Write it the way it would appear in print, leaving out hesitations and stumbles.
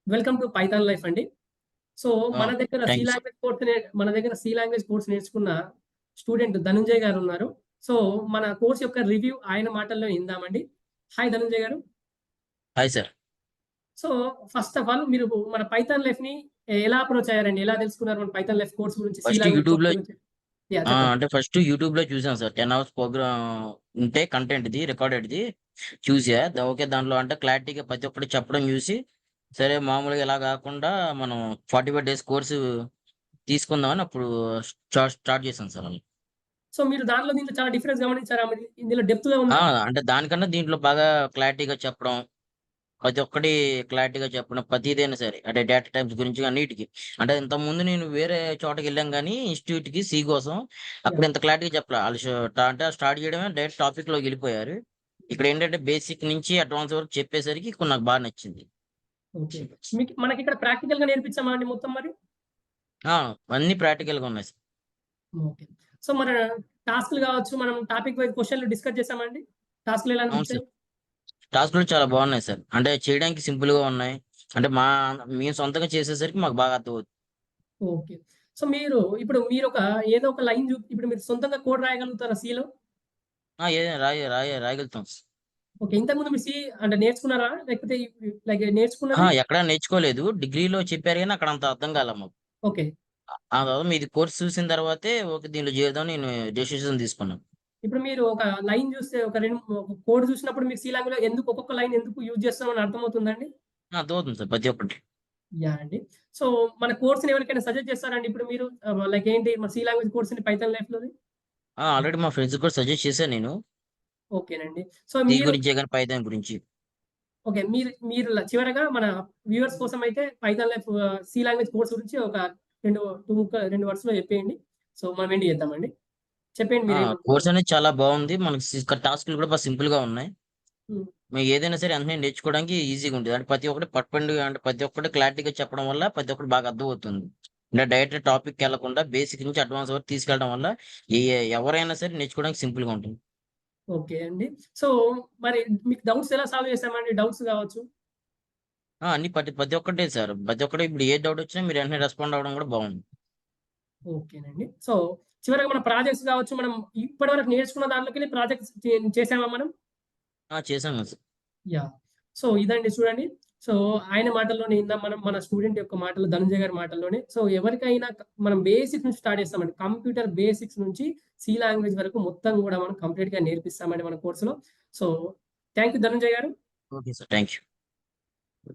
Welcome to Python Life అండి. So, ఆ! C thank you sir. Language course మన దగ్గర సి లాంగ్వేజ్ కోర్స్ నేర్చుకున్న స్టూడెంట్ ధనుంజయ్ గారున్నారు. సో, మన కోర్స్ యొక్క రివ్యూ ఆయన మాటల్లో ఇందామండి. Hi Dhanunjay garu. Hi sir. So, first of all మీరు మన పైథాన్ లైఫ్‌ని ఎలా అప్రోచ్ అయ్యారండి? ఎలా తెలుసుకున్నారు మన పైథాన్ లైఫ్ కోర్స్ గురించి? సి ఫస్ట్ లాంగ్వేజ్ కోర్స్ యూట్యూబ్‌లో గురించి? చెప్పండి. అంటే ఫస్ట్ యూట్యూబ్‌లో చూసాను సార్. 10 అవర్స్ ప్రోగ్రామ్ ఉంటే కంటెంట్‌ది రికార్డెడ్‌ది చూసా. ఓకే. దాంట్లో అంటే క్లారిటీగా ప్రతి ఒక్కటి చెప్పడం చూసి, సరే మామూలుగా ఇలా కాకుండా మనం 45 డేస్ కోర్సు తీసుకుందామని అప్పుడు స్టార్ట్ చేశాను సార్ అలా. సో, మీరు దీంట్లో చాలా డిఫరెన్స్ గమనించారా మరి? ఇందులో డెప్త్‌గా ఉందా? అంటే దానికన్నా దీంట్లో బాగా క్లారిటీగా చెప్పడం, ప్రతి ఒక్కటి క్లారిటీగా చెప్పడం ప్రతిదైనా సరే. అంటే డేటా టైప్స్ గురించి అన్నిటికి. అంటే ఇంతకుముందు నేను వేరే చోటకెళ్ళాను గానీ ఇన్‌స్టిట్యూట్‌కి సి కోసం. అక్కడ యాహ్! ఇంత క్లారిటీగా చెప్పలా. ఆళ్ళు అంటే స్టార్ట్ చేయడమే డైరెక్ట్ టాపిక్‌లోకెళ్ళిపోయారు. ఇక్కడేంటంటే బేసిక్ నుంచి అడ్వాన్స్ వరకు చెప్పేసరికి ఇప్పుడు నాకు బాగా నచ్చింది. ఓకే. మనకిక్కడ ప్రాక్టికల్‌గా నేర్పించామా అండి మొత్తం మరి? ఆ! అన్నీ ప్రాక్టికల్‌గా ఉన్నాయి సార్. ఓకే. సో, మన టాస్క్‌లు గావచ్చు, మనం టాపిక్ వైస్ క్వెషన్‌లు డిస్కస్ చేసామా అండి? టాస్క్‌లు ఎలా అవును అనిపించాయి? సార్. టాస్క్‌లు చాలా బాగున్నాయి సార్. అంటే చేయడానికి సింపుల్‌గా ఉన్నాయి. అంటే మేము సొంతంగా చేసేసరికి మాకు బాగా అర్థమవుతుంది. ఓకే. సో, ఇప్పుడు మీరొక ఏదో ఒక లైన్ ఇప్పుడు మీరు సొంతంగా కోడ్ రాయగలుగుతారా సిలో? ఏదైనా రాయగలుగుతాం. ఓకే. ఇంతకుముందు మీరు అంటే నేర్చుకున్నారా? లేకపోతే లైక్ నేర్చుకున్నది ఎక్కడా నేర్చుకోలేదు. డిగ్రీలో చెప్పారు గానీ అక్కడ అంత అర్థం కాలా మాకు. ఓకే. ఆ తర్వాత మీది కోర్స్ చూసిన తర్వాతే ఓకే. దీనిలో చేరుదామని నేను డెసిషన్ తీసుకున్నాను. ఇప్పుడు మీరు ఒక లైన్ చూస్తే ఒక కోడ్ చూసినప్పుడు మీకు సి లాంగ్వేజ్‌లో ఎందుకు ఒక్కొక్క లైన్ ఎందుకు యూజ్ చేస్తున్నామని అర్థమవుతుందండి? అర్థమవుతుంది సార్ ప్రతి ఒక్కటి. యాహ్! అండి. సో, మన కోర్స్‌ని ఎవరికైనా సజెస్ట్ చేస్తారా అండి ఇప్పుడు మీరు? లైక్ ఏంటి మన సి లాంగ్వేజ్ కోర్స్‌ని పైథాన్ లైఫ్‌లోది? ఆల్రెడీ మా ఫ్రెండ్స్‌కి కూడా సజెస్ట్ చేశాను నేను. ఓకేనండి. సో, సి గురించే గాని పైథాన్ గురించి. ఓకే. మీరు మీరు చివరగా మన వ్యూవర్స్ కోసం అయితే Python Life C language course గురించి ఒక 2 వర్డ్స్‌లో చెప్పేయండి. సో, మనం ఎండ్ చేద్దామండి. చెప్పేయండి ఆ! మీరేమంటున్నారో? కోర్స్ అనేది చాలా బావుంది. మనకి టాస్క్‌లు కూడా సింపుల్‌గా ఉన్నాయి. హ్మ్. మేము ఏదైనా సరే వెంటనే నేర్చుకోవడానికి ఈజీగా ఉంటది. అంటే ప్రతి ఒక్కటి అంటే ప్రతి ఒక్కటి క్లారిటీగా చెప్పడం వల్ల ప్రతి ఒక్కటి బాగా అర్థమవుతుంది. అంటే డైరెక్ట్ టాపిక్‌కెళ్ళకుండా బేసిక్ నుంచి అడ్వాన్స్ వరకు తీసుకెళ్ళడం వల్ల ఎవరైనా సరే నేర్చుకోవడానికి సింపుల్‌గా ఉంటుంది. ఓకే అండి. సో, మరి మీకు డౌట్స్ ఎలా సాల్వ్ చేసామండి? డౌట్స్ కావచ్చు. అన్ని ప్రతి ఒక్కటే సార్. ప్రతి ఒక్కటి ఇప్పుడు ఏ డౌట్ వచ్చినా మీరు వెంటనే రెస్పాండ్ అవ్వడం కూడా బావుంది. ఓకేనండి. సో, చివరగా మన ప్రాజెక్ట్స్ కావచ్చు, మనం ఇప్పటివరకు నేర్చుకున్న దాంట్లోకెళ్ళి ప్రాజెక్ట్స్ చేసామా మనం? చేశాం కదా సార్. యాహ్! సో, ఇదండి చూడండి. సో, ఆయన మాటల్లోనే ఇందాం మనం మన స్టూడెంట్ యొక్క మాటలు ధనంజయ్ గారి మాటల్లోనే. సో, ఎవరికైనా మనం బేసిక్స్ నుంచి స్టార్ట్ చేస్తామండి. కంప్యూటర్ బేసిక్స్ నుంచి సి లాంగ్వేజ్ వరకు మొత్తం గూడా మనం కంప్లీట్‌గా నేర్పిస్తామండి మన కోర్స్‌లో. సో, థాంక్ యూ ధనంజయ్ గారు. Okay sir. Thank you.